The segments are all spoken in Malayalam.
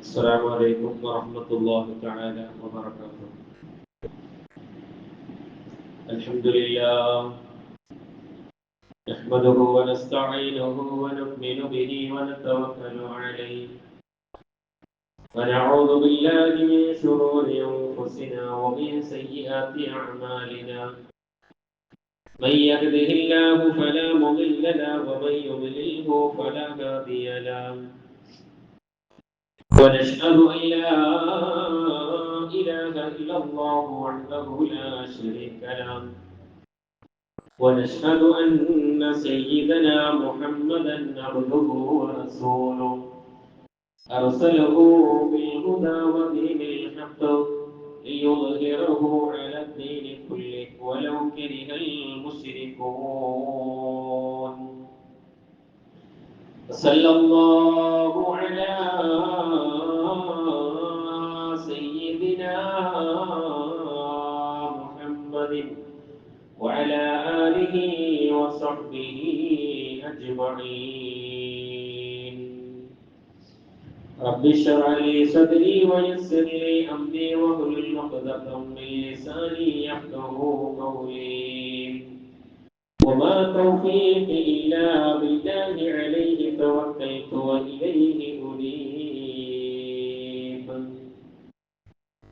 السلام عليكم ورحمة الله تعالى وبركاته. الحمد لله نحمده ونستعينه ونؤمن به ونتوكل عليه ونعوذ بالله من شرور أنفسنا ومن سيئات أعمالنا. من يهده الله فلا مضل له ومن يضلله فلا هادي له. ونشهد أن لا إله إلا الله وحده لا شريك له. ونشهد أن سيدنا محمدا عبده ورسوله أرسله بالهدى ودين الحق ليظهره على الدين كله ولو كره المشركون. صلى الله على سيدنا محمد وعلى آله وصحبه أجمعين. رب اشرح لي صدري ويسر لي أمري واحلل عقدة من لساني يفقهوا قولي. وما توفيقي إلا بالله عليه توكلت وإليه أنيب.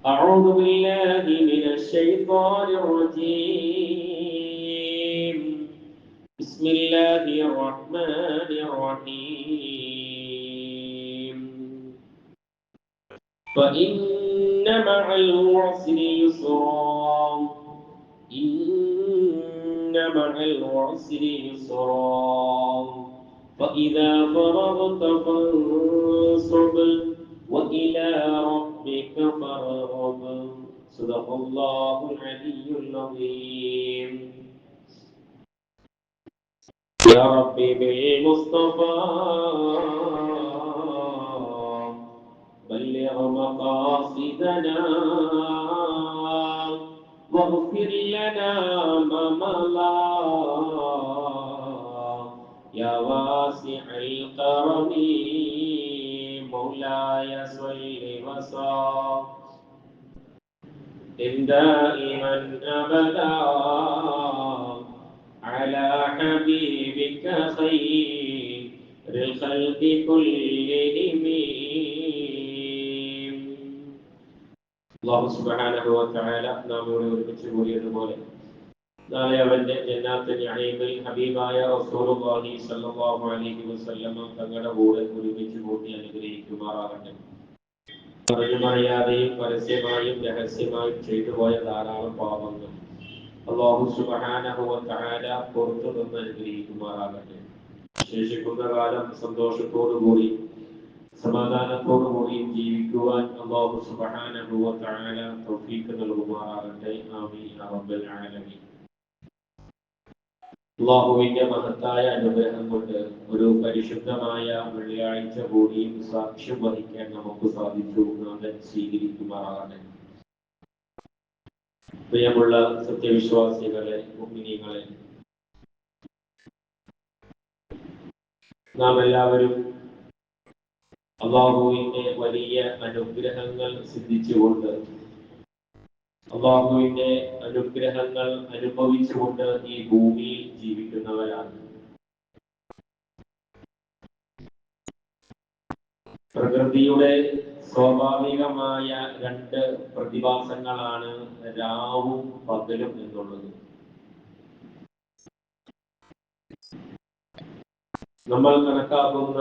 أعوذ بالله من الشيطان الرجيم. بسم الله الرحمن الرحيم. فإن مع العسر يسرا إن مع العسر يسرا فإذا فرغت فانصب وإلى ربك فارغب. صدق الله العلي العظيم. يا ربي بالمصطفى بلغ مقاصدنا واغفر لنا ما مضى يا واسع الكرم مولاي صل وسلم دائما ابدا على حبيبك خير الخلق كلهم. അല്ലാഹു സുബ്ഹാനഹു വ തആല നാം ഇവിടെ ഒരുമിച്ച് കൂടിയതുപോലെ നാളെ അവന്റെ ജന്നാത്തുൽ നഈമിൽ ഹബീബായ റസൂലുള്ളാഹി സ്വല്ലല്ലാഹു അലൈഹി വസല്ലം തങ്ങളുടെ കൂടെ ഒരുമിച്ച് കൂട്ടി അനുഗ്രഹിക്കുമാറാകട്ടെ. അറിയാതെയും പരസ്യമായും രഹസ്യമായും ചെയ്തുപോയ ധാരാളം പാപങ്ങൾ അല്ലാഹു സുബ്ഹാനഹു വ തആല പുറത്തു നിന്ന് അനുഗ്രഹിക്കുമാറാകട്ടെ. ശേഷിക്കുന്ന കാലം സന്തോഷത്തോടുകൂടി സമാധാനത്തോടുകൂടി ജീവിക്കുവാൻ അല്ലാഹു സുബ്ഹാനഹു വ തആല തൗഫീഖ് നൽകുമാറാകട്ടെ. ആമീൻ യാ റബ്ബൽ ആലമീൻ. അല്ലാഹുവിന്റെ മഹത്തായ അനുഗ്രഹം കൊണ്ട് ഒരു പരിശുദ്ധമായ വെള്ളിയാഴ്ച കൂടിയും സാക്ഷ്യം വഹിക്കാൻ നമുക്ക് സാധിച്ചു. നാഥൻ സ്വീകരിക്കുമാറാകട്ടെ. പ്രിയമുള്ള സത്യവിശ്വാസികളെ, മുഅ്മിനീങ്ങളെ, നാം എല്ലാവരും അല്ലാഹുവിന്റെ വലിയ അനുഗ്രഹങ്ങൾ സിദ്ധിച്ചുകൊണ്ട് അല്ലാഹുവിന്റെ അനുഗ്രഹങ്ങൾ അനുഭവിച്ചുകൊണ്ട് ഈ ഭൂമിയിൽ ജീവിക്കുന്നവരാണ്. പ്രകൃതിയുടെ സ്വാഭാവികമായ രണ്ട് പ്രതിഭാസങ്ങളാണ് രാവും പകലും എന്നുള്ളത്. നമ്മൾ കണക്കാക്കുന്ന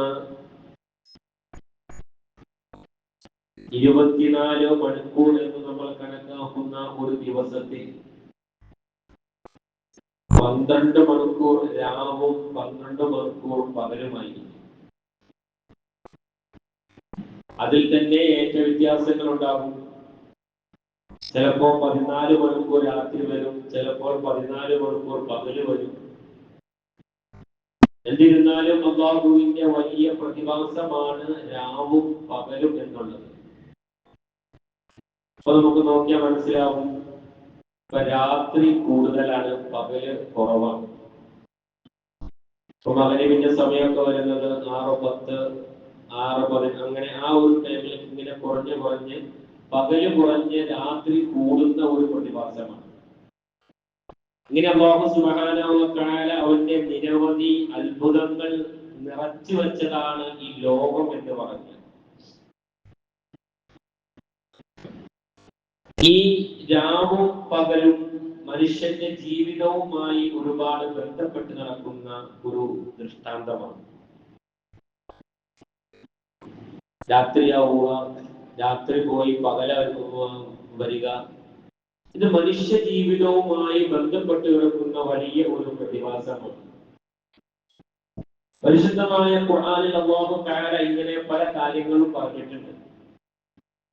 24 മണിക്കൂർ എന്ന് നമ്മൾ കണക്കാക്കുന്ന ഒരു ദിവസത്തിൽ 12 മണിക്കൂർ രാവും 12 മണിക്കൂർ പകലുമായി. അതിൽ തന്നെ ഏറ്റവ്യത്യാസങ്ങൾ ഉണ്ടാകും. ചിലപ്പോൾ 14 മണിക്കൂർ രാത്രി വരും, ചിലപ്പോൾ 14 മണിക്കൂർ പകല് വരും. എന്നിരുന്നാലും അല്ലാഹുവിന്റെ വലിയ പ്രതിഭാസമാണ് രാവും പകലും എന്നുള്ളത്. അപ്പൊ നമുക്ക് നോക്കിയാൽ മനസ്സിലാവും, ഇപ്പൊ രാത്രി കൂടുതലാണ്, പകല് കുറവാണ്. ഇപ്പൊ മഗ്‌രിബിന്റെ സമയമൊക്കെ വരുന്നത് 6:10, 6 അങ്ങനെ ആ ഒരു ടൈമിൽ ഇങ്ങനെ കുറഞ്ഞ് പകല് കുറഞ്ഞ് രാത്രി കൂടുന്ന ഒരു പ്രതിഭാസമാണ്. ഇങ്ങനെ അല്ലാഹു സുബ്ഹാനഹു വ തആല അവന്റെ നിരവധി അത്ഭുതങ്ങൾ നിറച്ചു വെച്ചതാണ് ഈ ലോകം എന്ന് പറഞ്ഞത്. ഈ രാവും പകലും മനുഷ്യന്റെ ജീവിതവുമായി ഒരുപാട് ബന്ധപ്പെട്ട് നടക്കുന്ന ഒരു ദൃഷ്ടാന്തമാണ്. രാത്രിയാവുക, രാത്രി പോയി വരിക, ഇത് മനുഷ്യ ജീവിതവുമായി ബന്ധപ്പെട്ട് കിടക്കുന്ന വലിയ ഒരു പ്രതിഭാസമാണ്. പരിശുദ്ധമായ ഖുർആനിൽ അല്ലാഹു തആല ഇങ്ങനെ പല കാര്യങ്ങളും പറഞ്ഞിട്ടുണ്ട്.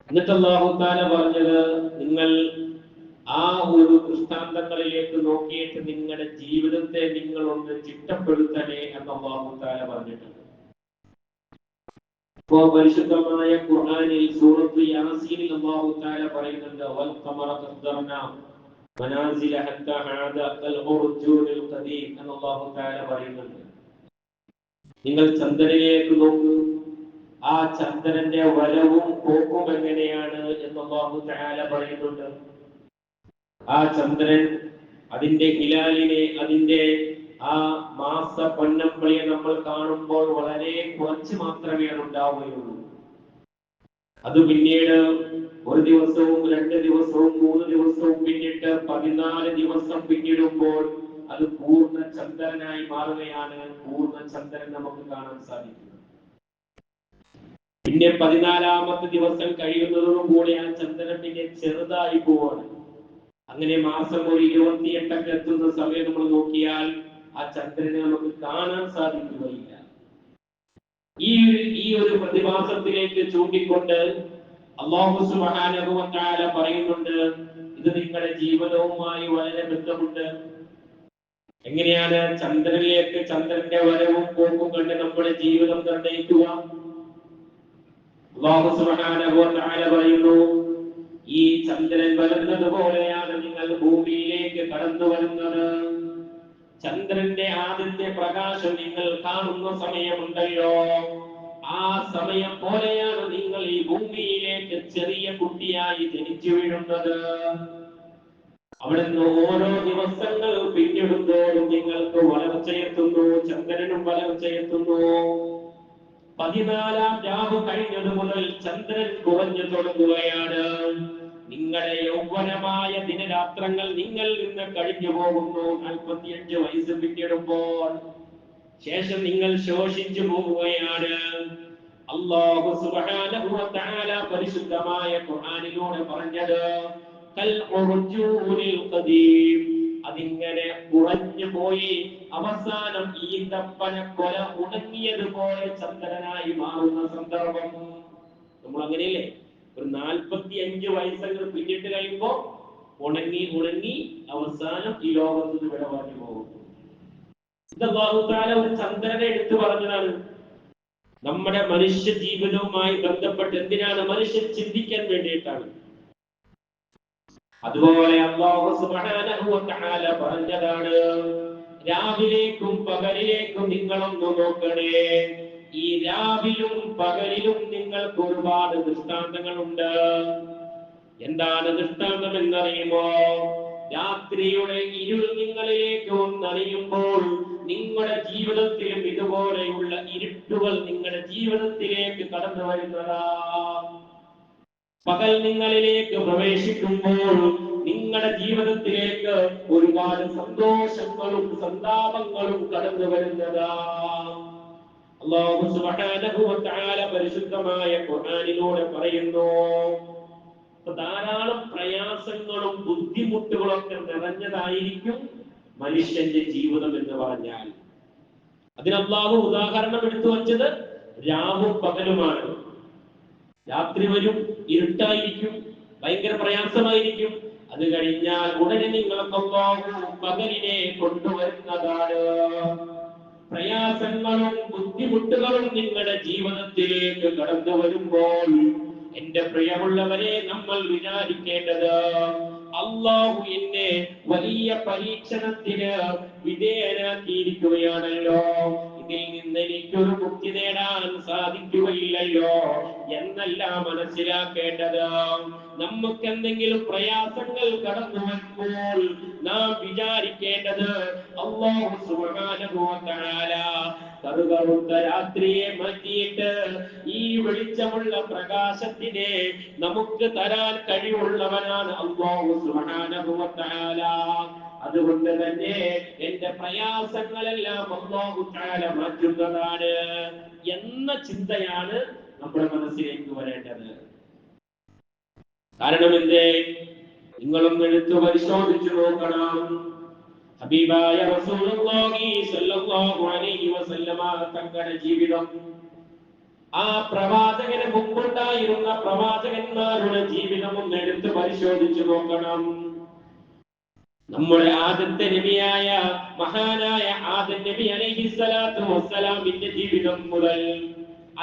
എന്നിട്ട് അല്ലാഹു തആല പറഞ്ഞത്, നിങ്ങൾ ആ ഒരു ദൃഷ്ടാന്തങ്ങളിലേക്ക് നോക്കിയിട്ട് നിങ്ങളുടെ ജീവിതത്തെ നിങ്ങൾ ഒന്ന് ചിട്ടപ്പെടുത്തണേ എന്ന് അല്ലാഹു തആല പറഞ്ഞിട്ടുണ്ട്. പരിശുദ്ധമായ ഖുർആനിൽ സൂറത്ത് യാസീനിൽ അല്ലാഹു തആല പറയുന്നുണ്ട്, വൽ ഖമറ ഖദ്ദർനാ മനാസില ഹത്താ ആദ അൽ ഉർജൂനുൽ ഖദീം എന്ന് അല്ലാഹു തആല പറയുന്നുണ്ട്. നിങ്ങൾ ചന്ദ്രനിലേക്ക് നോക്കൂ, ആ ചന്ദ്രന്റെ വരവും പോക്കും എങ്ങനെയാണ് എന്ന് അല്ലാഹു തആല പറയുന്നുണ്ട്. ആ ചന്ദ്രൻ അതിന്റെ ഹിലാലിനെ, അതിന്റെ ആ മാസ പൊന്നമ്പളിയെ നമ്മൾ കാണുമ്പോൾ വളരെ കുറച്ച് മാത്രമേ അത് ഉണ്ടാവുകയുള്ളൂ. അത് പിന്നീട് ഒരു ദിവസവും 2 ദിവസവും 3 ദിവസവും പിന്നിട്ട് 14 ദിവസം പിന്നിടുമ്പോൾ അത് പൂർണ്ണ ചന്ദ്രനായി മാറുകയാണ്. പൂർണ്ണ ചന്ദ്രൻ നമുക്ക് കാണാൻ സാധിക്കും. പിന്നെ 14ാമത്തെ ദിവസം കഴിയുന്നതോടുകൂടി ആ ചന്ദ്രൻ പിന്നെ ചെറുതായി പോവാണ്. അങ്ങനെ മാസം ഒരു 28 എത്തുന്ന സമയം നമ്മൾ നോക്കിയാൽ ആ ചന്ദ്രനെ നമുക്ക് കാണാൻ സാധിക്കുകയില്ല. ഈ ഒരു പ്രതിഭാസത്തിലേക്ക് ചൂണ്ടിക്കൊണ്ട് അല്ലാഹു സുബ്ഹാനഹു വ തആല പറയുന്നുണ്ട്, ഇത് നിങ്ങളുടെ ജീവിതവുമായി വളരെ ബന്ധമുണ്ട്. എങ്ങനെയാണ് ചന്ദ്രനിലേക്ക് ചന്ദ്രന്റെ വരവും പോക്കും കണ്ട് നമ്മുടെ ജീവിതം നിർണ്ണയിക്കുക? അല്ലാഹു സുബ്ഹാനഹു വ തആല പറയുന്നു, ഈ ചന്ദ്രൻ വരുന്നത് പോലെയാണ് നിങ്ങൾ ഭൂമിയിലേക്ക് കടന്നു വരുന്നത്. ചന്ദ്രന്റെ ആദ്യത്തെ പ്രകാശം നിങ്ങൾ കാണുന്ന സമയമുണ്ടല്ലോ, ആ സമയം പോലെയാണ് നിങ്ങൾ ഈ ഭൂമിയിലേക്ക് ചെറിയ കുട്ടിയായി ജനിച്ചു വീഴുന്നത്. അവിടുന്ന് ഓരോ ദിവസങ്ങൾ പിന്നിടുന്നതോടും നിങ്ങൾക്ക് വളർച്ചയെത്തുന്നു, ചന്ദ്രനും വളർച്ചയെത്തുന്നു. 14ാം രാവ് കഴിഞ്ഞത് മുതൽ ചന്ദ്രൻ കുറഞ്ഞു തുടങ്ങുകയാണ്. നിങ്ങളുടെ യൗവനമായ ദിനരാത്രങ്ങൾ നിങ്ങളിൽ നിന്ന് കഴിഞ്ഞു പോകുന്നു. 45 വയസ്സ് പിന്നിടുമ്പോൾ ശേഷം നിങ്ങൾ ശോഷിച്ചു പോവുകയാണ്. അല്ലാഹു സുബ്ഹാനഹു വ തആല പരിശുദ്ധമായ ഖുർആനിലൂടെ പറഞ്ഞത്, കൽ ഉർജൂനിൽ ഖദീം, അതിങ്ങനെ കുറഞ്ഞു പോയി അവസാനം ഈന്തപ്പന കൊല ഉണങ്ങിയതുപോലെ ചന്ദ്രനായി മാറുന്ന സന്ദർഭം. നമ്മൾ അങ്ങനെയല്ലേ, ഒരു 45 വയസ്സങ്ങൾ പിന്നിട്ട് കഴിയുമ്പോ ഉണങ്ങി അവസാനം ഈ ലോകത്ത് നിന്ന് വിട പറഞ്ഞു പോകുന്നു. ഇത് അല്ലാഹു തആല ഒരു ചന്ദ്രനെ എടുത്തു പറഞ്ഞതാണ്. നമ്മുടെ മനുഷ്യ ജീവിതവുമായി ബന്ധപ്പെട്ട് എന്തിനാണ് മനുഷ്യൻ ചിന്തിക്കാൻ വേണ്ടിയിട്ടാണ്. അതുപോലെ അല്ലാഹു സുബ്ഹാനഹു വ തആല പറഞ്ഞതാണ്, രാവിലേക്കും പകലിലേക്കും നിങ്ങളൊന്ന് നോക്കണേ. ഈ രാവിലും പകലിലും നിങ്ങൾക്ക് ഒരുപാട് ദൃഷ്ടാന്തങ്ങളുണ്ട്. എന്താണ് ദൃഷ്ടാന്തം എന്നറിയുമോ? രാത്രിയുടെ ഇരുൾ നിങ്ങളിലേക്ക് വന്നറിയുമ്പോൾ നിങ്ങളുടെ ജീവിതത്തിലും ഇതുപോലെയുള്ള ഇരുട്ടുകൾ നിങ്ങളുടെ ജീവിതത്തിലേക്ക് കടന്നു വരുന്നതാ. പകൽ നിങ്ങളിലേക്ക് പ്രവേശിക്കുമ്പോൾ നിങ്ങളുടെ ജീവിതത്തിലേക്ക് ഒരുപാട് സന്തോഷങ്ങളും സന്താപങ്ങളും കടന്നു വരുന്നതാ. അല്ലാഹു സുബ്ഹാനഹു വ തആല പരിശുദ്ധമായ ഖുർആനിലൂടെ പറയുന്നു, ധാരാളം പ്രയാസങ്ങളും ബുദ്ധിമുട്ടുകളും ഒക്കെ നിറഞ്ഞതായിരിക്കും മനുഷ്യന്റെ ജീവിതം എന്ന് പറഞ്ഞാൽ. അതിന് അല്ലാഹു ഉദാഹരണം എടുത്തു വച്ചത് രാവും പകലുമാണ്. രാത്രി വരും, ഇരുട്ടായിരിക്കും, ഭയങ്കര പ്രയാസമായിരിക്കും. അത് കഴിഞ്ഞാൽ ഉടനെ നിങ്ങൾക്ക് അല്ലാഹു പകലിനെ കൊണ്ടുവരുന്നതാണ്. പ്രയാസങ്ങളും ബുദ്ധിമുട്ടുകളും നിങ്ങളുടെ ജീവിതത്തിലേക്ക് കടന്നു വരുമ്പോൾ എന്റെ പ്രിയമുള്ളവരെ, നമ്മൾ വിചാരിക്കേണ്ടത്, അല്ലാഹു എന്നെ വലിയ പരീക്ഷണത്തിന് വിധേയനാക്കിയിരിക്കുകയാണല്ലോ. ലോകത്തിൽ നിന്ന് എനിക്കൊരു മുക്തി നേടാൻ സാധിക്കുകയില്ലല്ലോ എന്നല്ല മനസ്സിലാക്കേണ്ടത്. നമുക്ക് എന്തെങ്കിലും പ്രയാസങ്ങൾ കടന്നു വരുമ്പോൾ നാം വിചാരിക്കേണ്ടത് അല്ലാഹു സുബ്ഹാനഹു വ തആല കറുകറുത്ത രാത്രിയെ മാറ്റിയിട്ട് ഈ വെളിച്ചമുള്ള പ്രകാശത്തിനെ നമുക്ക് തരാൻ കഴിവുള്ളവനാണ് അല്ലാഹു സുബ്ഹാനഹു വ തആല. അതുകൊണ്ട് തന്നെ എന്റെ പ്രയാസങ്ങളെല്ലാം അല്ലാഹു തആല മാറ്റുന്നതാണ് എന്ന ചിന്തയാണ് നമ്മുടെ മനസ്സിലേക്ക് വരേണ്ടത്. കാരണം എന്തേ? നിങ്ങളും എടുത്തു പരിശോധിച്ചു നോക്കണം. ഹബീബായ റസൂലുള്ളാഹി സ്വല്ലല്ലാഹു അലൈഹി വസല്ലമ തങ്ങളുടെ ജീവിതം, ആ പ്രവാചകന് മുമ്പുണ്ടായിരുന്ന പ്രവാചകന്മാരുടെ ജീവിതം ഒന്ന് എടുത്തു പരിശോധിച്ചു നോക്കണം. നമ്മുടെ ആദ്യത്തെ നബിയായ മഹാനായ ആദം നബി അലൈഹിസ്സലാത്തു വസ്സലാമിന്റെ ജീവിതം മുതൽ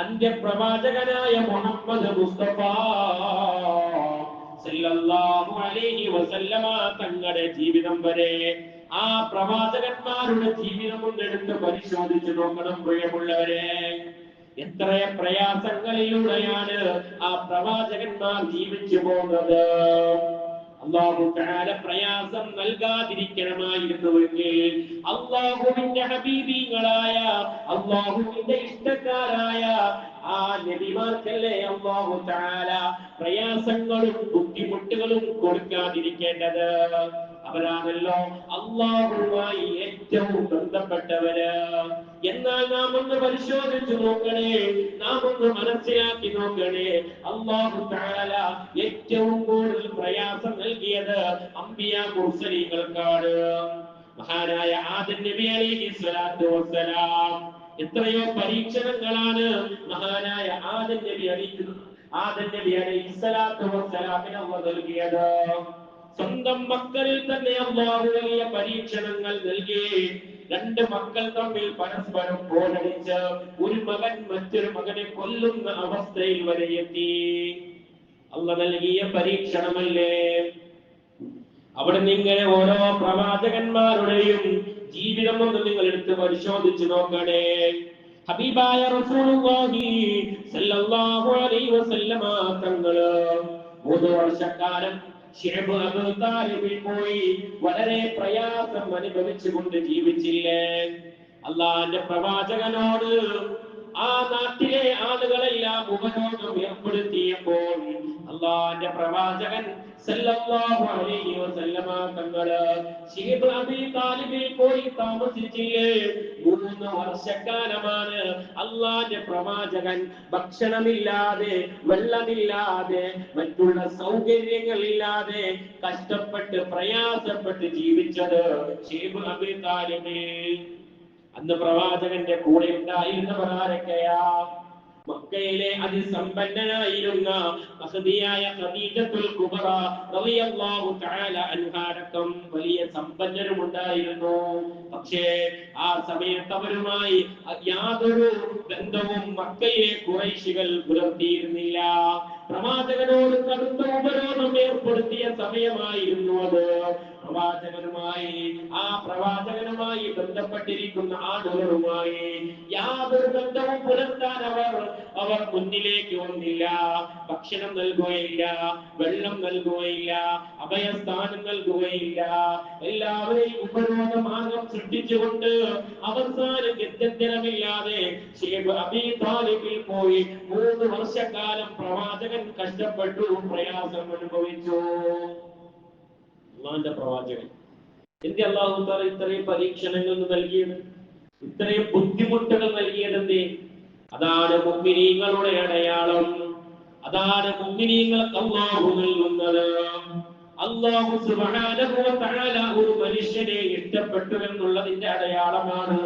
അന്ത്യപ്രവാചകനായ മുഹമ്മദ് മുസ്തഫ സല്ലല്ലാഹു അലൈഹി വസല്ലമ തങ്ങളുടെ ജീവിതം വരെ ആ പ്രവാചകന്മാരുടെ ജീവിതം ഒന്നെടുത്ത് പരിശോധിച്ചു നോക്കണം പ്രിയമുള്ളവരെ. എത്ര പ്രയാസങ്ങളിലൂടെയാണ് ആ പ്രവാചകന്മാർ ജീവിച്ചു പോകുന്നത്. അല്ലാഹു തആല പ്രയാസം നൽകാതിരിക്കണമായിരുന്നുവെങ്കിൽ അല്ലാഹുവിന്റെ ഹബീബീങ്ങളായ അല്ലാഹുവിന്റെ ഇഷ്ടക്കാരായ ആ നബിമാർക്കല്ലേ അല്ലാഹു തആല പ്രയാസങ്ങളും ബുദ്ധിമുട്ടുകളും കൊടുക്കാതിരിക്കേണ്ടത്. അവരാണല്ലോ അല്ലാഹുവുമായി ഏറ്റവും ബന്ധപ്പെട്ടവര്. എന്നാൽ നാം ഒന്ന് പരിശോധിച്ചു നോക്കണേ, നാം ഒന്ന് മനസ്സിലാക്കി നോക്കണേ, അല്ലാഹു തആല ഏറ്റവും കൂടുതൽ പ്രയാസം നൽകിയത് അംബിയാ മുർസലീങ്ങൾക്കാണ്. മഹാനായ ആദം നബി അലൈഹിസ്സലാത്തു വസ്സലാം എത്രയോ പരീക്ഷണങ്ങളാണ് മഹാനായ ആദം നബി അലൈഹിസ്സലാത്തു വസ്സലാമിന് അല്ലാഹു നൽകിയത്. സ്വന്തം മക്കളിൽ തന്നെ അല്ലാഹു വലിയ പരീക്ഷണങ്ങൾ നൽകി. രണ്ട് മക്കൾ തമ്മിൽ പരസ്പരം പോരടിച്ച് ഒരു മകൻ മറ്റൊരു മകനെ കൊല്ലുന്ന അവസ്ഥയിൽ വരെ എത്തി. അല്ലാഹു നൽകിയ പരീക്ഷണമല്ലേ. അവിടെ ഇങ്ങനെ ഓരോ പ്രവാചകന്മാരുടെയും ജീവിതം ഒന്ന് നിങ്ങൾ എടുത്ത് പരിശോധിച്ചു നോക്കണേ. ഹബീബായ റസൂലുള്ളാഹി സ്വല്ലല്ലാഹു അലൈഹി വസല്ലമ തങ്ങള് 3 വർഷക്കാലം ശിഅബ് അബൂ താലിബിൽ പോയി വളരെ പ്രയാസം അനുഭവിച്ചുകൊണ്ട് ജീവിച്ചില്ലേ. അല്ലാഹുവിന്റെ പ്രവാചകനോട് ആ നാട്ടിലെ ആളുകളെല്ലാം ഉപരോധം ഏർപ്പെടുത്തിയപ്പോൾ അല്ലാഹുവിന്റെ പ്രവാചകൻ സല്ലല്ലാഹു അലൈഹി വസല്ലമ തങ്ങള് ശിഅബ് അബൂ താലിബിൽ പോയി താമസിച്ചില്ലേ. 3 വർഷക്കാലമാണ് അല്ലാഹുവിന്റെ പ്രവാചകൻ ഭക്ഷണമില്ലാതെ, വെള്ളമില്ലാതെ, മറ്റുള്ള സൗകര്യങ്ങളില്ലാതെ കഷ്ടപ്പെട്ട് പ്രയാസപ്പെട്ട് ജീവിച്ചത് ശിഅബ് അബൂ താലിബിൽ. അന്ന് പ്രവാചകന്റെ കൂടെ ഉണ്ടായിരുന്നവർ ആരൊക്കെയാ? മക്കയിലെ അതിസമ്പന്നനായിരുന്ന മഹദിയായ ഖദീജത്തുൽ കുബ്ര റളിയല്ലാഹു തആല അൻഹാടക്കം വലിയ സമ്പന്നരും ഉണ്ടായിരുന്നു. പക്ഷേ ആ സമയത്ത് അവരുമായി യാതൊരു ബന്ധവും മക്കയിലെ ഖുറൈശികൾ പുലർത്തിയിരുന്നില്ല. പ്രവാചകനോട് കടുത്ത ഉപരോധം ഏർപ്പെടുത്തിയ സമയമായിരുന്നു അത്. പ്രവാചകനുമായി ബന്ധപ്പെട്ടിരിക്കുന്ന ആളുകളുമായി യാതൊരു ബന്ധവും പുലർത്താൻ അവർ മുന്നിലേക്ക് വന്നില്ല. ഭക്ഷണം നൽകുകയില്ല, വെള്ളം നൽകുകയില്ല, അഭയസ്ഥാനം നൽകുകയില്ല. എല്ലാവരെയും ഉപരോധമാർഗം സൃഷ്ടിച്ചുകൊണ്ട് അവസാനം ഗത്യന്തരമില്ലാതെ ശിഅബ് അബൂ താലിബിൽ പോയി 3 വർഷക്കാലം പ്രവാചകൻ കഷ്ടപ്പെട്ടു, പ്രയാസം അനുഭവിച്ചു. അല്ലാഹുവിന്റെ പ്രവാചകൻ എന്ത് അല്ലാഹു തആല ഇത്രയും പരീക്ഷണങ്ങൾ നൽകിയത്, ഇത്രയും ബുദ്ധിമുട്ടുകൾ നൽകിയതെന്തേ? അതാണ് മുഅ്മിനീങ്ങളുടെ അടയാളം. അതാണ് മുഅ്മിനീങ്ങൾക്ക് അല്ലാഹു നൽകുന്നത്. അല്ലാഹു സുബ്ഹാനഹു വ തആല ഒരു മനുഷ്യനെ ഇഷ്ടപ്പെട്ടു എന്നുള്ളതിന്റെ അടയാളമാണ്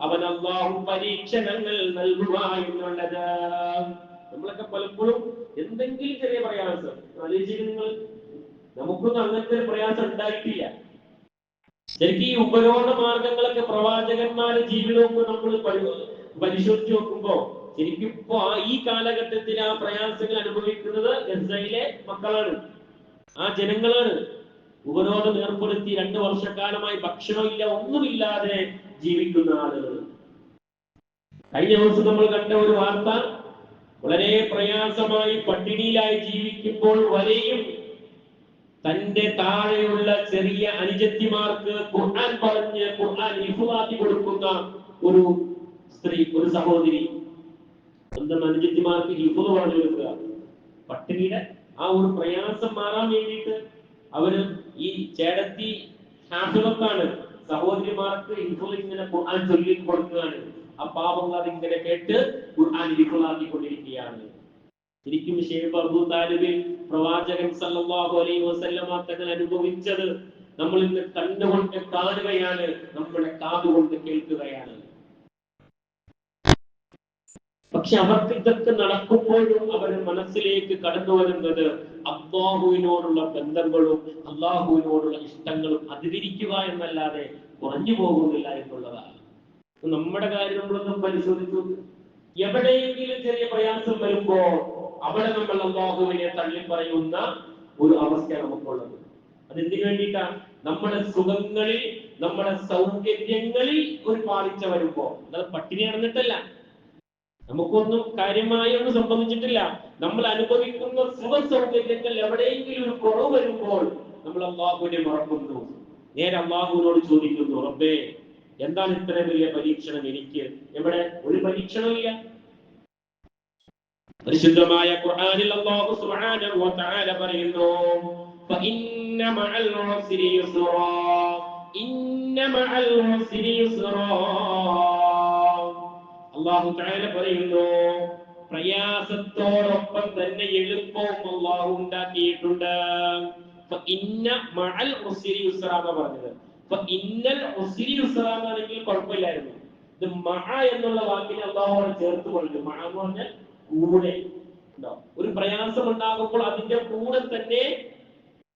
അവൻ അല്ലാഹു പരീക്ഷണങ്ങൾ നൽകുക എന്നുള്ളത്. നമ്മളൊക്കെ പലപ്പോഴും എന്തെങ്കിലും ചെറിയ പ്രയാസം ആലോചിക്കുക, നിങ്ങൾ നമുക്കൊന്നും അങ്ങനത്തെ ഒരു പ്രയാസം ഉണ്ടായിട്ടില്ല. ശരിക്കും ഈ ഉപരോധ മാർഗങ്ങളൊക്കെ പ്രവാചകന്മാരുടെ ജീവിതമൊക്കെ നമ്മൾ പരിശോധിച്ച് നോക്കുമ്പോ ശരിക്കും ഇപ്പൊ ഈ കാലഘട്ടത്തിൽ ആ പ്രയാസങ്ങൾ അനുഭവിക്കുന്നത് ഗസയിലെ മക്കളാണ്, ആ ജനങ്ങളാണ്. ഉപരോധം ഏർപ്പെടുത്തി 2 വർഷക്കാലമായി ഭക്ഷണമില്ല, ഒന്നുമില്ലാതെ ജീവിക്കുന്ന ആളുകൾ. കഴിഞ്ഞ ദിവസം നമ്മൾ കണ്ട ഒരു വാർത്ത, വളരെ പ്രയാസമായി പട്ടിണിയിലായി ജീവിക്കുമ്പോൾ വരെയും തന്റെ താഴെയുള്ള ചെറിയ അനുജത്തിമാർക്ക് ഖുർആൻ പറഞ്ഞ് ഖുർആൻ ഹിഫ്ളാക്കി കൊടുക്കുന്ന ഒരു സ്ത്രീ, ഒരു സഹോദരി, സ്വന്തം അനുജത്തിമാർക്ക് ഹിഫ്ള് പറഞ്ഞു കൊടുക്കുക. പട്ടിണിയുടെ ആ ഒരു പ്രയാസം മാറാൻ വേണ്ടിയിട്ട് അവര് ഈ ചേടത്തി ഹാഫിളത്താണ്, സഹോദരിമാർക്ക് ഹിഫ്ള് ഇങ്ങനെ ഖുർആൻ ചൊല്ലി കൊടുക്കുകയാണ്. ആ പാവങ്ങൾ അതിങ്ങനെ കേട്ട് ഖുർആൻ ഹിഫ്ളാക്കിക്കൊണ്ടിരിക്കുകയാണ്. ശരിക്കും ശൈഖ് അബൂ താലിബിൽ പ്രവാചകൻ സല്ലല്ലാഹു അലൈഹി വസല്ലമ തങ്ങൾ അനുഭവിച്ചത് നമ്മൾ ഇന്ന് കണ്ണുകൊണ്ട് കാണുകയാണ്, നമ്മുടെ കാതുകൊണ്ട് കേൾക്കുകയാണ്. പക്ഷെ അവർക്ക് ഇതൊക്കെ നടക്കുമ്പോഴും അവരുടെ മനസ്സിലേക്ക് കടന്നു വരുന്നത് അല്ലാഹുവിനോടുള്ള ബന്ധങ്ങളും അല്ലാഹുവിനോടുള്ള ഇഷ്ടങ്ങളും അധികരിക്കുക എന്നല്ലാതെ കുറഞ്ഞു പോകുന്നില്ല എന്നുള്ളതാണ്. നമ്മുടെ കാര്യം നമ്മളൊന്നും പരിശോധിച്ചു. എവിടെയെങ്കിലും ചെറിയ പ്രയാസം വരുമ്പോ അവിടെ നമ്മൾ അല്ലാഹുവിനെ തള്ളി പറയുന്ന ഒരു അവസ്ഥ നമുക്കുള്ളത്. അതെന്തിനു വേണ്ടിയിട്ടാണ്? നമ്മുടെ സുഖങ്ങളിൽ, നമ്മുടെ സൗകര്യങ്ങളിൽ ഒരു പാളിച്ച വരുമ്പോ, അത് പട്ടിണി നടന്നിട്ടല്ല, നമുക്കൊന്നും കാര്യമായി ഒന്നും സംഭവിച്ചിട്ടില്ല. നമ്മൾ അനുഭവിക്കുന്ന സുഖ സൗകര്യങ്ങൾ എവിടെയെങ്കിലും ഒരു കുറവ് വരുമ്പോൾ നമ്മൾ അല്ലാഹുവിനെ മറക്കുന്നു. നേരെ അല്ലാഹുവിനോട് ചോദിക്കുന്നു, റബ്ബേ എന്താണ് ഇത്രയും വലിയ പരീക്ഷണം എനിക്ക്? എവിടെ ഒരു പരീക്ഷണമില്ല. പരിശുദ്ധമായ ഖുർആനിൽ അല്ലാഹു സുബ്ഹാനഹു വ തആല പറയുന്നു, ഫഇന്ന മഅൽ ഉസ്രി യുസ്റാ, ഇന്ന മഅൽ ഉസ്രി യുസ്റാ. അല്ലാഹു തആല പറയുന്നു, പ്രയാസത്തോടൊപ്പം തന്നെ എളുപ്പവും അല്ലാഹു ഉണ്ടാക്കിയിട്ടുണ്ട്. ഫഇന്ന മഅൽ ഉസ്രി യുസ്റാ എന്ന് പറഞ്ഞത്. ഫഇന്നൽ ഉസ്രി യുസ്റാ എന്നാണെങ്കിൽ കുഴപ്പമില്ലായിരുന്നു. ഇത് മഅ എന്നുള്ള വാക്കിനെ അല്ലാഹു ചേർത്ത് പറഞ്ഞു. മഅ എന്ന് പറഞ്ഞാൽ കൂടെ. ഒരു പ്രയാസം ഉണ്ടാകുമ്പോൾ അതിന്റെ കൂടെ തന്നെ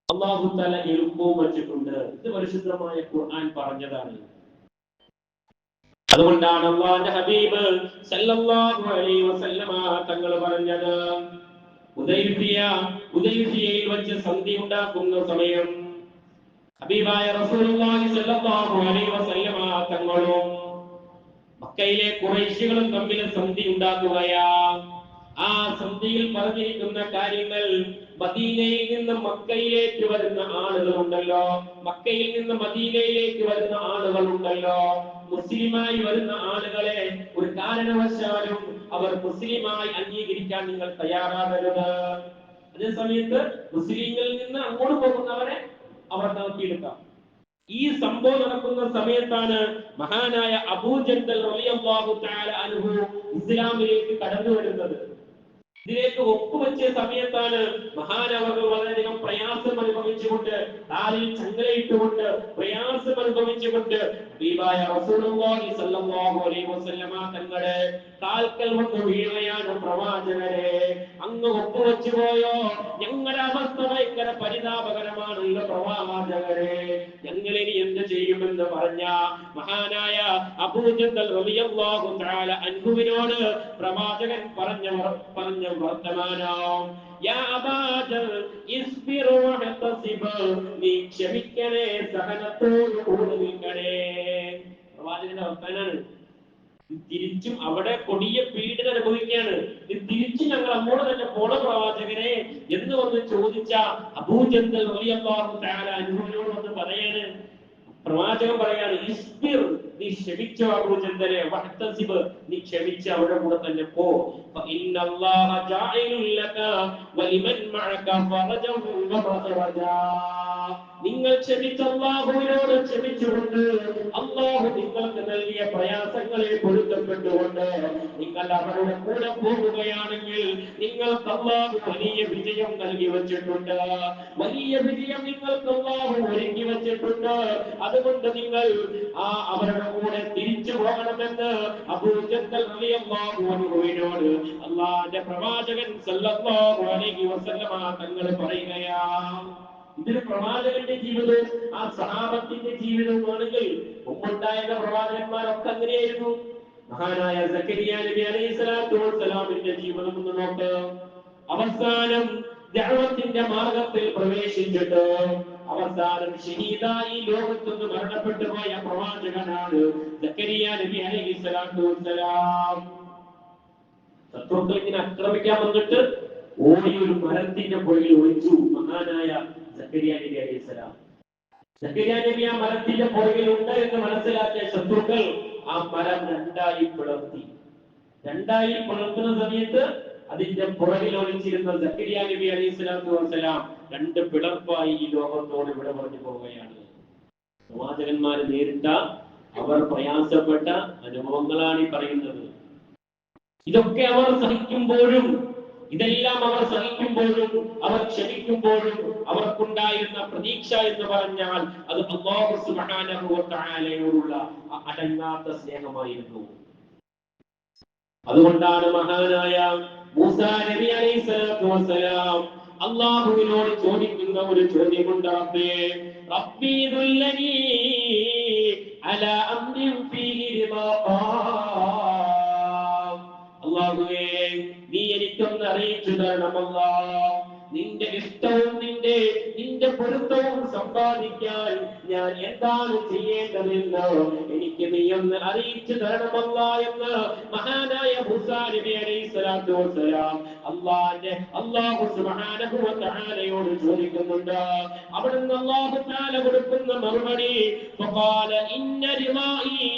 അല്ലാഹു തആല എളുപ്പവും വെച്ചിട്ടുണ്ട്. ഇത് പരിശുദ്ധമായ ഖുർആൻ പറഞ്ഞതാണ്. അതുകൊണ്ടാണ് അല്ലാഹുവിന്റെ ഹബീബ് സല്ലല്ലാഹു അലൈഹി വസല്ലമ തങ്ങൾ പറഞ്ഞത്, ഹുദൈബിയയിൽ വെച്ച് സന്ധി ഉണ്ടാക്കുന്ന സമയം ഹബീബായ റസൂലുള്ളാഹി സ്വല്ലല്ലാഹു അലൈഹി വസല്ലമ തങ്ങളും മക്കയിലെ ഖുറൈശികളും തമ്മിൽ സന്ധി ഉണ്ടാക്കുകയാ. ആ സന്ധിയിൽ പറഞ്ഞിരിക്കുന്ന കാര്യങ്ങൾ, മദീനയിൽ നിന്ന് മക്കയിലേക്ക് വരുന്ന ആളുകളുണ്ടല്ലോ, മക്കയിൽ നിന്ന് മദീനയിലേക്ക് വരുന്ന ആളുകളുണ്ടല്ലോ, മുസ്ലിമായി വരുന്ന ആളുകളെ ഒരു കാരണവശാലും അവർ മുസ്ലിമായി അംഗീകരിക്കാൻ നിങ്ങൾ തയ്യാറാകരുത്. അതേ സമയത്ത് മുസ്ലിങ്ങളിൽ നിന്ന് അങ്ങോട്ട് പോകുന്നവരെ അവർ നോക്കിയെടുക്കാം. ഈ സംഭവം നടക്കുന്ന സമയത്താണ് മഹാനായ അബൂ ജന്ദൽ റളിയല്ലാഹു തആല അൻഹു ഇസ്ലാമിലേക്ക് കടന്നു വരുന്നത്. ഇതിലേക്ക് ഒപ്പുവെച്ച സമയത്താണ് മഹാനവകൾ വളരെയധികം പ്രയാസം അനുഭവിച്ചുകൊണ്ട്, കാലിൽ ചങ്ങലയിട്ടുകൊണ്ട് പ്രയാസം അനുഭവിച്ചുകൊണ്ട് ഹബീബായ റസൂലുള്ളാഹി സ്വല്ലല്ലാഹു അലൈഹി വസല്ലമ തങ്ങളുടെ കാൽക്കൽ വന്ന് വീഴുകയാണ്. പ്രവാചകരെ, അങ്ങ് ഒപ്പുവെച്ചു പോയോ? ഞങ്ങളുടെ അവസ്ഥ ഭയങ്കര പരിതാപകരമാണ്. പ്രവാചകരെ, ഞങ്ങൾ ഇനി എന്ത് ചെയ്യുമെന്ന് പറഞ്ഞ മഹാനായ അബൂ ജന്ദൽ റളിയല്ലാഹു തആല അൻഹുവിനോട് പ്രവാചകൻ പറഞ്ഞ വർത്തമാനം, യാ അബാ ജൽ ഇസ്ബിർ വഹതസിബ്, നീ ക്ഷമിക്കണേ, സഹനത്തോട് കൂടെ നിൽക്കണേ. പ്രവാചകന്റെ വർത്തമാനാണ്. തിരിച്ചും അവിടെ കൊടിയ പീഡനം അനുഭവിക്കുകയാണ്. തിരിച്ചു ഞങ്ങൾ അങ്ങോട്ട് തന്നെ പോണ പ്രവാചകനെ എന്ന് വന്ന് ചോദിച്ച അബൂ ജന്ദൽ റളിയല്ലാഹു തആല അൻഹുവിനോട് വന്ന് പറയാണ്, പ്രവാചകൻ പറയാണ്, ഇസ്ബിർ, നീ ക്ഷമിച്ചോ അബൂ ജന്ദലെ, വഹ്തസിബ്, നീ ക്ഷമിച്ച് അവരുടെ കൂടെ തന്നെ പോ. ഫഇന്നല്ലാഹ ജാഇലുൽ ലക വലിമൻ മഅക ഫറജൻ വമഖറജാ. നിങ്ങൾ ക്ഷമിച്ച അല്ലാഹുവിനോട് ക്ഷമിച്ചുകൊണ്ട് അല്ലാഹു നിങ്ങൾക്ക് നൽകിയ പ്രയാസങ്ങളെ പൊരുത്തപ്പെട്ടുകൊണ്ട് നിങ്ങൾ അവരുടെ കൂടെ പോകുകയാണെങ്കിൽ നിങ്ങൾക്ക് അല്ലാഹു വലിയ വിജയം നൽകി വെച്ചിട്ടുണ്ട്. വലിയ വിജയം നിങ്ങൾക്ക് അല്ലാഹു ഒരുക്കി വെച്ചിട്ടുണ്ട്. അതുകൊണ്ട് നിങ്ങൾ അവരുടെ കൂടെ തിരിച്ചു പോകണമെന്ന് അബൂ ജന്ദൽ റളിയല്ലാഹു അൻഹുവിനോട് അല്ലാഹുവിന്റെ പ്രവാചകൻ സല്ലല്ലാഹു അലൈഹി വസല്ലമ തങ്ങൾ പറയുകയാണ്. ഇതൊരു പ്രവാചകന്റെ ജീവിതവും ആ സഹാബത്തിന്റെ ജീവിതവും ആണെങ്കിൽ മുമ്പുണ്ടായ പ്രവാചകന്മാരൊക്കെ അങ്ങനെയായിരുന്നു. മഹാനായ സക്കരിയ നബി അലൈഹി സ്വലാത്തു വസ്സലാമിന്റെ ജീവിതം ഒന്ന് നോക്ക്. അവസാനം ദഅവത്തിന്റെ മാർഗത്തിൽ പ്രവേശിച്ചിട്ട് അവസാനം ഷഹീദായി ലോകത്തുനിന്ന് മരണപ്പെട്ടു പോയ പ്രവാചകനാണ് സക്കരിയ നബി അലൈഹിസ്സലാത്തു വസ്സലാം. ശത്രുക്കൾ ഇങ്ങനെ ആക്രമിക്കാൻ വന്നിട്ട് ഓടി ഒരു മരത്തിന്റെ പുറകിൽ ഒളിച്ചു മഹാനായ സക്കരിയ നബി അലൈഹിസ്സലാം. സക്കരിയ നബി ആ മരത്തിന്റെ പുറകിൽ ഉണ്ട് എന്ന് മനസ്സിലാക്കിയ ശത്രുക്കൾ ആ മരം രണ്ടായി പിളർത്തി. രണ്ടായി പിളർത്തുന്ന സമയത്ത് അതിന്റെ പുറകിൽ ഒളിച്ചിരുന്ന സക്കരിയ നബി അലൈഹിസ്സലാത്തു വസ്സലാം രണ്ട് പിളർപ്പായി ഈ ലോകത്തോട് വിട പറഞ്ഞു പോവുകയാണ്. പ്രവാചകന്മാര് നേരിട്ട അവർ പ്രയാസപ്പെട്ട അനുഭവങ്ങളാണ് ഈ പറയുന്നത്. ഇതൊക്കെ അവർ സഹിക്കുമ്പോഴും, ഇതെല്ലാം അവർ സഹിക്കുമ്പോഴും, അവർ ക്ഷമിക്കുമ്പോഴും അവർക്കുണ്ടായിരുന്ന പ്രതീക്ഷ എന്ന് പറഞ്ഞാൽ അത് അല്ലാഹു സുബ്ഹാനഹു വ തആലയോടുള്ള അടങ്ങാത്ത സ്നേഹമായിരുന്നു. അതുകൊണ്ടാണ് മഹാനായ മൂസാ നബി അലൈഹിസ്സലാത്തു വസ്സലാം അല്ലാഹുവിനോട് ചോദിക്കുന്ന ഒരു ചോദ്യമുണ്ട്. റബ്ബി ദുല്ലനി അലാ അംരിൻ ഫീഹി റിദാ. അല്ലാഹുവേ, നീ എനിക്കൊന്ന് അറിയിച്ചു തരണം അല്ലാഹ്. നിന്റെ ഇഷ്ടവും നിന്റെ പൊരുത്തവും സമ്പാദിക്കാൻ ഞാൻ എന്താണ് ചെയ്യേണ്ടതെന്ന് എനിക്ക് നീ ഒന്ന് അറിയിച്ചു തരണമല്ല എന്ന് മഹാനായ മൂസാ നബി അലൈഹിസ്സലാത്തു വസ്സലാം അല്ലാഹു സുബ്ഹാനഹു വ തആലയോട് ചോദിക്കുന്നുണ്ട്. അവിടുന്ന് അല്ലാഹു തആല കൊടുക്കുന്ന മറുപടി ഫഖാല ഇന്ന റിളായി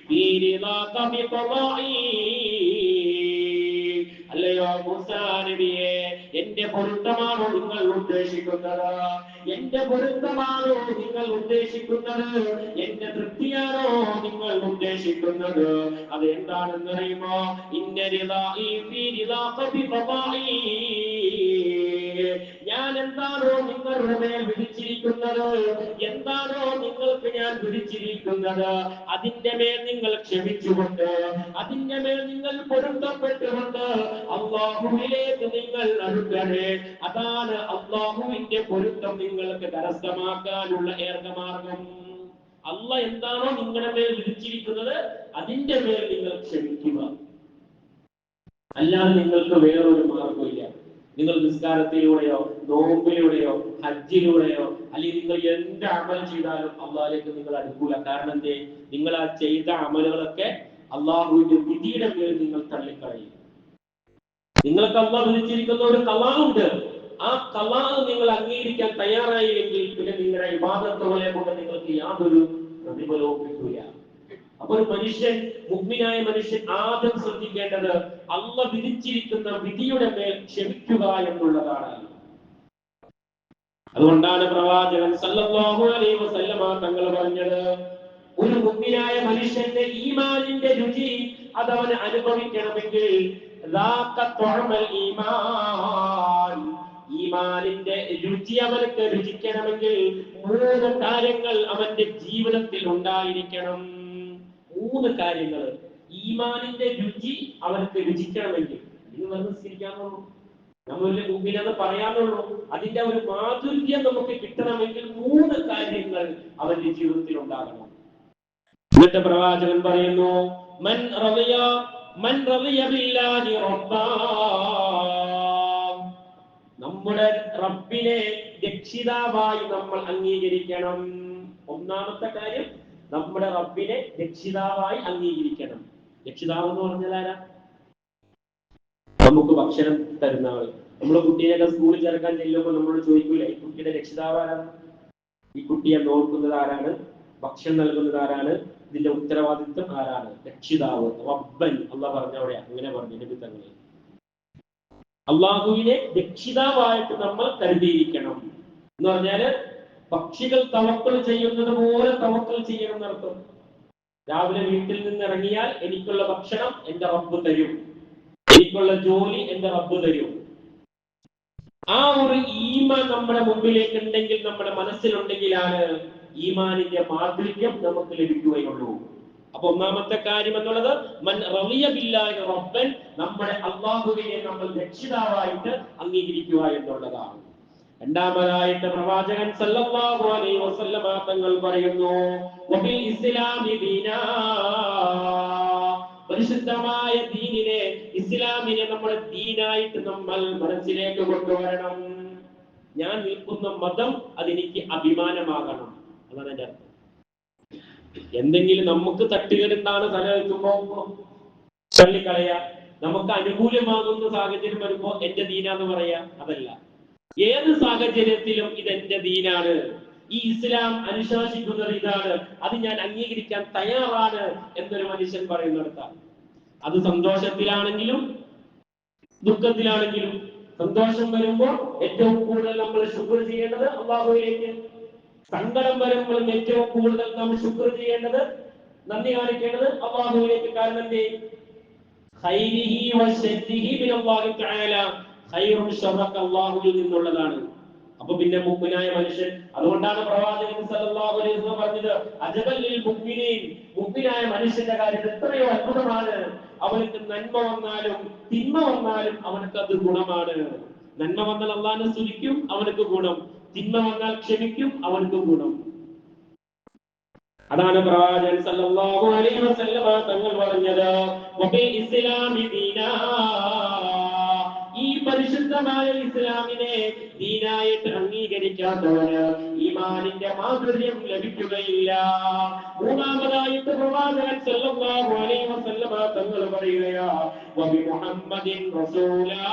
ഫീ റിളാക ബിഖളായി. അല്ലയോ മൂസാ നബിയേ, എന്റെ പൊരുത്തമാണോ നിങ്ങൾ ഉദ്ദേശിക്കുന്നത്? എന്റെ പൊരുത്തമാണോ നിങ്ങൾ ഉദ്ദേശിക്കുന്നത്? എന്റെ തൃപ്തിയാണോ നിങ്ങൾ ഉദ്ദേശിക്കുന്നത്? അത് എന്താണെന്ന് അറിയുമോ? ഞാൻ എന്താണോ നിങ്ങളുടെ മേൽ വിധിച്ചിരിക്കുന്നത്, എന്താണോ നിങ്ങൾക്ക് ഞാൻ വിധിച്ചിരിക്കുന്നത്, അതിന്റെ മേൽ നിങ്ങൾ ക്ഷമിച്ചുകൊണ്ട്, അതിന്റെ മേൽ നിങ്ങൾ പൊരുത്തപ്പെട്ടുകൊണ്ട് അല്ലാഹുവിലേക്ക് നിങ്ങൾ അടുക്കണേ. അതാണ് അല്ലാഹുവിന്റെ പൊരുത്തം നിങ്ങൾക്ക് കരസ്ഥമാക്കാനുള്ള ഏകമാർഗം. അല്ലാഹ് എന്താണോ നിങ്ങളുടെ മേൽ വിധിച്ചിരിക്കുന്നത് അതിന്റെ മേൽ നിങ്ങൾ ക്ഷമിക്കുക. അല്ലാതെ നിങ്ങൾക്ക് വേറൊരു മാർഗമില്ല. നിങ്ങൾ നിസ്കാരത്തിലൂടെയോ നോമ്പിലൂടെയോ ഹജ്ജിലൂടെയോ അല്ലെങ്കിൽ നിങ്ങൾ എന്ത് അമൽ ചെയ്താലും അല്ലാഹുവിലേക്ക് നിങ്ങൾ അടുക്കൂല. കാരണം എന്തേ? നിങ്ങൾ ആ ചെയ്ത അമലുകളൊക്കെ അല്ലാഹുവിന്റെ വിധിയുടെ മേൽ നിങ്ങൾ തള്ളിക്കളയും. നിങ്ങൾക്ക് അല്ലാഹു വിധിച്ചിരിക്കുന്ന ഒരു ഖലാഉണ്ട്. ആ ഖലാഅ് നിങ്ങൾ അംഗീകരിക്കാൻ തയ്യാറായില്ലെങ്കിൽ പിന്നെ നിങ്ങളുടെ ഇബാദത്തുകളെ കൊണ്ട് നിങ്ങൾക്ക് യാതൊരു പ്രതിഫലവും കിട്ടില്ല. അപ്പോൾ ഒരു മനുഷ്യൻ, മുഅ്മിനായ മനുഷ്യൻ ആദ്യം ശ്രദ്ധിക്കേണ്ടത് അല്ലാഹു വിധിച്ചിരിക്കുന്ന വിധിയുടെ മേൽ ക്ഷമിക്കുക എന്നുള്ളതാണ്. അതുകൊണ്ടാണ് പ്രവാചകൻ സല്ലല്ലാഹു അലൈഹി വസല്ലമ തങ്ങൾ പറഞ്ഞത്, ഒരു മുഅ്മിനായ മനുഷ്യന്റെ ഈമാനിന്റെ രുചി അതവന് അനുഭവിക്കണമെങ്കിൽ ഈമാനിന്റെ രുചി അവർക്ക് രുചിക്കണമെങ്കിൽ 3 കാര്യങ്ങൾ അവന്റെ ജീവിതത്തിൽ ഉണ്ടായിരിക്കണം. 3 കാര്യങ്ങൾ ഈമാനിന്റെ രുചി അവർക്ക് രുചിക്കണമെങ്കിൽ. നിങ്ങൾ മനസ്സിലാക്കാനുള്ളൂ, നമ്മളെ മുമ്പിലെന്ന് പറയാനുള്ളൂ. അതിന്റെ ഒരു മാധുര്യം നമുക്ക് കിട്ടണമെങ്കിൽ 3 കാര്യങ്ങൾ അവന്റെ ജീവിതത്തിൽ ഉണ്ടാകണം. എന്നിട്ട് പ്രവാചകൻ പറയുന്നു, മൻ റളിയ ബില്ലാഹി റബ്ബാ. നമ്മുടെ റബ്ബിനെ രക്ഷിതാവായി നമ്മൾ അംഗീകരിക്കണം. ഒന്നാമത്തെ കാര്യം, നമ്മുടെ റബ്ബിനെ രക്ഷിതാവായി അംഗീകരിക്കണം. രക്ഷിതാവ് എന്ന് പറഞ്ഞാൽ ആരാ? നമുക്ക് ഭക്ഷണം തരുന്ന ആൾ. നമ്മുടെ കുട്ടിയൊക്കെ സ്കൂളിൽ ചേർക്കാൻ ചെല്ലുമ്പോൾ നമ്മളോട് ചോദിക്കൂലേ, ഈ കുട്ടിയുടെ രക്ഷിതാവ് ആരാണ്? ഈ കുട്ടിയെ നോക്കുന്നത് ആരാണ്? ഭക്ഷണം നൽകുന്നത് ആരാണ്? ഇതിന്റെ ഉത്തരവാദിത്വം ആരാണ്? രക്ഷിതാവ്, റബ്ബൻ. അല്ലാഹ് പറഞ്ഞവിടെ അങ്ങനെ പറഞ്ഞു നബി തങ്ങൾ. അല്ലാഹുവിനെ രക്ഷിതാവായിട്ട് നമ്മൾ കരുതിയിരിക്കണം എന്ന് പറഞ്ഞാല് പക്ഷികൾ തവക്കൽ ചെയ്യുന്നത് പോലെ തവക്കൽ ചെയ്യണം എന്നർത്ഥം. രാവിലെ വീട്ടിൽ നിന്ന് ഇറങ്ങിയാൽ എനിക്കുള്ള ഭക്ഷണം എന്റെ റബ്ബ് തരും, എനിക്കുള്ള ജോലി എന്റെ റബ്ബ് തരും. ആ ഒരു ഈമാൻ നമ്മുടെ മുമ്പിലേക്ക് ഉണ്ടെങ്കിൽ, നമ്മുടെ മനസ്സിലുണ്ടെങ്കിലാണ് ഈമാനിന്റെ മാധുര്യം നമുക്ക് ലഭിക്കുകയുള്ളൂ. അപ്പൊ ഒന്നാമത്തെ കാര്യം എന്നുള്ളത് മൻ റളിയ ബില്ലാഹി റബ്ബൻ, നമ്മുടെ അല്ലാഹുവിനെ നമ്മൾ രക്ഷിതാവായിട്ട് അംഗീകരിക്കുക എന്നുള്ളതാണ്. രണ്ടാമതായിട്ട് പ്രവാചകൻ സല്ലല്ലാഹു അലൈഹി വസല്ലമ തങ്ങൾ പറയുന്നു, വബിൽ ഇസ്ലാമി ദീനാ, പരിശുദ്ധമായ ദീനിനെ ഇസ്ലാമിനെ നമ്മുടെ ദീനായിട്ട് നമ്മൾ മനസ്സിലേക്ക് കൊണ്ടുവരണം. ഞാൻ നിൽക്കുന്ന മതം അതെനിക്ക് അഭിമാനമാകണം. അതാണ് എന്റെ അർത്ഥം. എന്തെങ്കിലും നമുക്ക് തട്ടുകേടുണ്ടാണ് തലവെക്കുമ്പോ തള്ളിക്കളയാ, നമുക്ക് അനുകൂലമാകുന്ന സാഹചര്യം വരുമ്പോ എന്റെ ദീനാന്ന് പറയാ, അതല്ല. ഏത് സാഹചര്യത്തിലും ഇതെന്റെ ദീനാണ്, ഈ ഇസ്ലാം അനുശാസിക്കുന്നത് ഇതാണ്, അത് ഞാൻ അംഗീകരിക്കാൻ തയ്യാറാണ് എന്നൊരു മനുഷ്യൻ പറയുന്നിടത്താണ്. അത് സന്തോഷത്തിലാണെങ്കിലും ദുഃഖത്തിലാണെങ്കിലും. സന്തോഷം വരുമ്പോൾ ഏറ്റവും കൂടുതൽ നമ്മൾ ശുക്ർ ചെയ്യേണ്ടത് അല്ലാഹുവിലേക്ക്. സങ്കടം വരുമ്പോഴും ഏറ്റവും കൂടുതൽ നാം ശുക്ർ ചെയ്യേണ്ടത്, നന്ദി കാണിക്കേണ്ടത് അല്ലാഹുവിലേക്ക്. കാരണം എന്തേ? ഖൈരിഹി വശർരിഹി മിനല്ലാഹി തആല. ഖൈറും ശർറും അല്ലാഹുവിൽ നിന്നുള്ളതാണ്. അപ്പൊ പിന്നെ മുഅ്മിനായ മനുഷ്യൻ, അതുകൊണ്ടാണ് പ്രവാചകൻ സല്ലല്ലാഹു അലൈഹി വസല്ലം പറഞ്ഞത്, അജബൽ ലിൽ മുഅ്മിനീൻ, മുഅ്മിനായ മനുഷ്യന്റെ കാര്യം എത്രയോ അത്ഭുതമാണ്. അവനക്ക് നന്മ വന്നാലും തിന്മ വന്നാലും അവനക്ക് അത് ഗുണമാണ്. നന്മ വന്നാൽ അല്ലാഹുവിനെ സ്തുതിക്കും, അവനക്ക് ഗുണം. തിന്മ വന്നാൽ ക്ഷമിക്കും, അവനക്ക് ഗുണം. അതാണ് പ്രവാചകൻ സല്ലല്ലാഹു അലൈഹി വസല്ലം തങ്ങൾ പറഞ്ഞത്, വബിൽ ഇസ്ലാമി ദീനാ, ഈ പരിശുദ്ധമായ ഇസ്ലാമിനെ ദീനായിട്ട് അംഗീകരിക്കാത്തവന് ഈമാനിന്റെ മാധുര്യം ലഭിക്കുകയില്ല. മൂന്നാമതായിട്ട് പ്രവാചകൻ സല്ലല്ലാഹു അലൈഹി വസല്ലം തങ്ങൾ പറയുകയാ, വബി മുഹമ്മദിൻ റസൂലാ,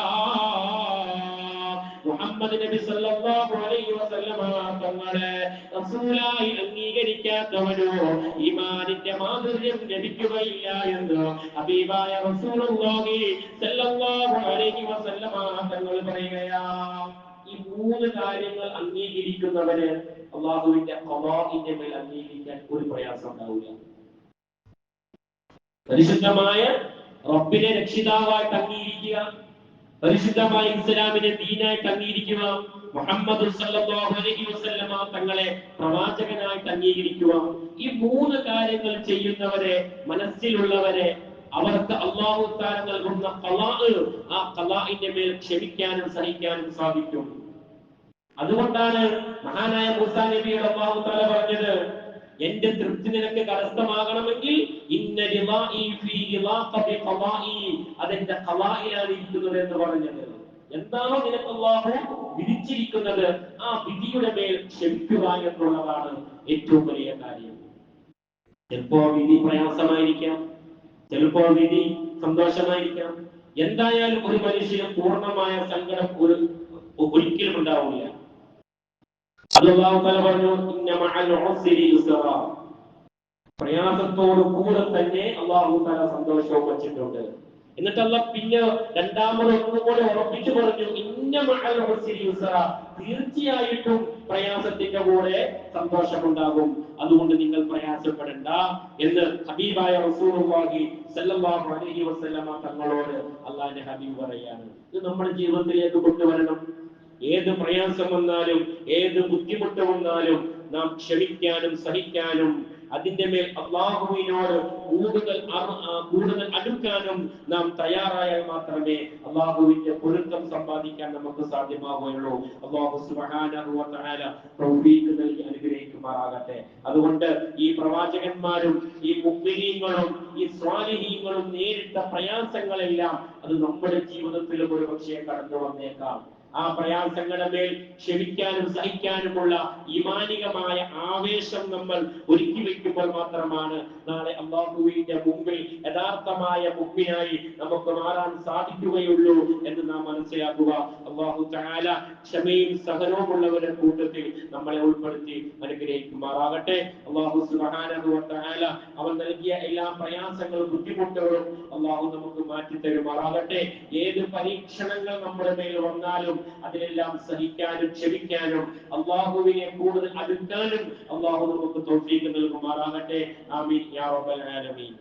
മുഹമ്മദ് നബി സല്ലല്ലാഹു അലൈഹി വസല്ലം തങ്ങളെ റസൂലായി അംഗീകരിക്കാത്തവനോ ഈമാനിന്റെ മാധുര്യം ലഭിക്കുകയില്ല എന്ന് ഹബീബായ റസൂലുള്ളാഹി സല്ലല്ലാഹു അലൈഹി വസല്ലം തങ്ങൾ പറയുകയാ. ഈ മൂന്ന് കാര്യങ്ങൾ അംഗീകരിക്കുന്നവന് അല്ലാഹുവിന്റെ ഖദാഇന്റെ മേൽ അംഗീകരിക്കാൻ ഒരു പ്രയാസം ഉണ്ടാവില്ല. പരിശുദ്ധമായ റബ്ബിനെ രക്ഷിതാവായിട്ട് അംഗീകരിക്കുക, പരിശുദ്ധമായ ഇസ്ലാമിനെ ദീനായിട്ട് അംഗീകരിക്കുക, മുഹമ്മദ് സല്ലല്ലാഹു അലൈഹി വസല്ലം തങ്ങളെ പ്രവാചകനായിട്ട് അംഗീകരിക്കുക. ഈ മൂന്ന് കാര്യങ്ങൾ ചെയ്യുന്നവരെ, മനസ്സിലുള്ളവരെ, അവർക്ക് അല്ലാഹു തആല നൽകുന്ന ഖലാഅ്, ആ ഖലാഇന്റെ മേൽ ക്ഷമിക്കാനും സഹിക്കാനും സാധിക്കും. അതുകൊണ്ടാണ് മഹാനായ മൂസാ നബിയോട് അല്ലാഹു തആല പറഞ്ഞത്, എന്റെ തൃപ്തി നിനക്ക് കരസ്ഥമാകണമെങ്കിൽ ഇന്ന റിളാഇ ഫീ റിളാഖ ബി ഖളാഇ, അതെന്റെ ഖളാഇലാണ് ഇരിക്കുന്നത് എന്ന് പറഞ്ഞത്. എന്താണോ നിനക്ക് അല്ലാഹു വിധിച്ചിരിക്കുന്നത് ആ വിധിയുടെ മേൽ ക്ഷമിക്കുക എന്നുള്ളതാണ് ഏറ്റവും വലിയ കാര്യം. ചിലപ്പോ വിധി പ്രയാസമായിരിക്കാം, ചിലപ്പോ വിധി സന്തോഷമായിരിക്കാം. എന്തായാലും ഒരു മനുഷ്യന് പൂർണ്ണമായ സങ്കടം ഒരിക്കലും ഉണ്ടാവില്ല. അല്ലാഹു തആല പറഞ്ഞു, ഇന്ന മഅൽ ഉസ്രി യുസ്റാ, പ്രയാസത്തോട് കൂടെ തന്നെ അല്ലാഹു തആല സന്തോഷവും വച്ചിട്ടുണ്ട്. എന്നിട്ട് അല്ലാഹ് പിന്നെ രണ്ടാമത് ഒന്നുകൂടെ ഉറപ്പിച്ചു പറഞ്ഞു, ഇന്ന മഅൽ ഉസ്രി യുസ്റാ, തീർച്ചയായിട്ടും പ്രയാസത്തിന്റെ കൂടെ സന്തോഷമുണ്ടാകും, അതുകൊണ്ട് നിങ്ങൾ പ്രയാസപ്പെടണ്ട എന്ന് ഹബീബായ റസൂലുള്ളാഹി സല്ലല്ലാഹു അലൈഹി വസല്ലം തങ്ങളോട് അല്ലാഹുവിന്റെ ഹബീബ് പറയാണ്. ഇത് നമ്മുടെ ജീവിതത്തിലേക്ക് കൊണ്ടുവരണം. ഏത് പ്രയാസം വന്നാലും ഏത് ബുദ്ധിമുട്ട് വന്നാലും നാം ക്ഷമിക്കാനും സഹിക്കാനും അതിന്റെ മേൽ അല്ലാഹുവിനോട് കൂടുതൽ അടുക്കാനും നാം തയ്യാറായാൽ മാത്രമേ അല്ലാഹുവിന്റെ പൊരുത്തം സമ്പാദിക്കാൻ നമുക്ക് സാധ്യമാവുകയുള്ളൂ. അല്ലാഹു സുബ്ഹാനഹു വ തആല തൗഫീഖ് നൽകി അനുഗ്രഹിക്കുമാറാകട്ടെ. അതുകൊണ്ട് ഈ പ്രവാചകന്മാരും ഈ മുഅ്മിനീങ്ങളും ഈ സ്വാലിഹീങ്ങളും നേരിട്ട പ്രയാസങ്ങളെല്ലാം അത് നമ്മുടെ ജീവിതത്തിലും ഒരുപക്ഷേ കടന്നു വന്നേക്കാം. ആ പ്രയാസങ്ങളുടെ മേൽ ക്ഷമിക്കാനും സഹിക്കാനുമുള്ള ഈമാനികമായ ആവേശം നമ്മൾ ഒരുക്കി വെക്കുമ്പോൾ മാത്രമാണ് നാളെ അല്ലാഹുവിന്റെ മുമ്പിൽ യഥാർത്ഥമായ മുഅ്മിനായി നമുക്ക് മാറാൻ സാധിക്കുകയുള്ളൂ എന്ന് നാം മനസ്സിലാക്കുക. അല്ലാഹു തആല ക്ഷമയും സഹനവുമുള്ളവരുടെ കൂട്ടത്തിൽ നമ്മളെ ഉൾപ്പെടുത്തി അനുഗ്രഹിക്കുമാറാകട്ടെ. അല്ലാഹു സുബ്ഹാനഹു വ തആല അവൻ നൽകിയ എല്ലാ പ്രയാസങ്ങളും ബുദ്ധിമുട്ടുകളും അല്ലാഹു നമുക്ക് മാറ്റി തരുമാറാകട്ടെ. ഏത് പരീക്ഷണങ്ങൾ നമ്മുടെ മേൽ വന്നാലും അതിലെല്ലാം സഹിക്കാനും ക്ഷമിക്കാനും അല്ലാഹുവിനെ കൂടുതൽ അടുക്കാനും അല്ലാഹു നമുക്ക് തൗഫീഖ് നൽകുമാറാകട്ടെ. ആമീൻ യാ റബ്ബൽ ആലമീൻ.